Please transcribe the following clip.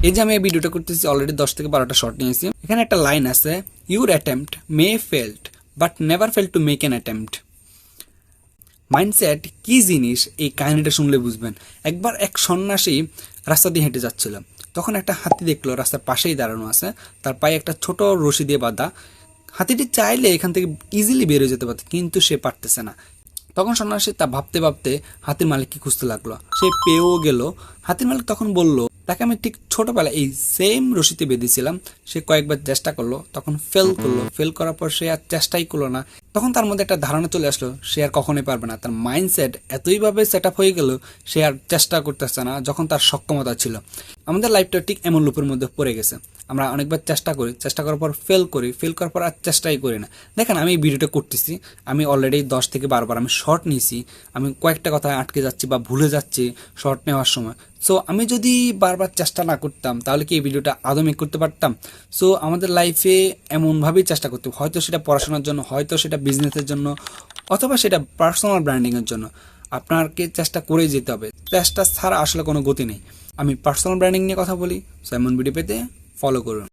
এই যে আমি এই ভিডিওটা করতেছি অলরেডি 10 থেকে 12টা শর্ট নিয়েছি। এখানে একটা লাইন আছে, your attempt may failed but never fail to make an attempt. Mindset কি জিনিস এই কাহিনীটা শুনলে বুঝবেন। একবার এক সন্ন্যাসী রাস্তা দিয়ে হেঁটে যাচ্ছিল, তখন একটা হাতি দেখলো রাস্তার পাশেই দাঁড়ানো আছে, তার পায়ে একটা ছোট রশি দিয়ে বাঁধা। হাতিটি চাইলে এখান থেকে ইজিলি বেরিয়ে যেতে পারত, কিন্তু সে পারতেছে না। তখন সন্ন্যাসী তা ভাবতে ভাবতে হাতির মালিককে খুঁজতে লাগলো, সে পেয়েও গেল। হাতির মালিক তখন বলল, তাকে আমি ঠিক ছোটবেলায় এই সেম রশিতে বেঁধেছিলাম। সে কয়েকবার চেষ্টা করলো, তখন ফেল করলো। ফেল করার পর সে আর চেষ্টাই করলো না। তখন তার মধ্যে একটা ধারণা চলে আসলো, সে আর কখনোই পারবে না। তার মাইন্ডসেট এতইভাবে সেট আপ হয়ে গেল, সে আর চেষ্টা করতেছে না যখন তার সক্ষমতা ছিল। আমাদের লাইফটা ঠিক এমন লুপের মধ্যে পড়ে গেছে। আমরা অনেকবার চেষ্টা করি, চেষ্টা করার পর ফেল করি, ফেল করার পর আর চেষ্টাই করি না। দেখেন, আমি এই ভিডিওটা করতেছি, আমি অলরেডি 10 থেকে 12 বার আমি শর্ট নিয়েছি। আমি কয়েকটা কথা আটকে যাচ্ছি বা ভুলে যাচ্ছি শর্ট নেওয়ার সময়। সো আমি যদি বারবার চেষ্টা না করতাম তাহলে কি এই ভিডিওটা আদৌ মেক করতে পারতাম? সো আমাদের লাইফে এমনভাবেই চেষ্টা করতে হবে, হয়তো সেটা পড়াশোনার জন্য, হয়তো সেটা বিজনেসের জন্য, অথবা সেটা পার্সোনাল ব্র্যান্ডিংয়ের জন্য। আপনাকে চেষ্টা করেই যেতে হবে, চেষ্টা ছাড়া আসলে কোনো গতি নেই। আমি পার্সোনাল ব্র্যান্ডিং নিয়ে কথা বলি, সো এমন ভিডিও পেতে ফলো করুন।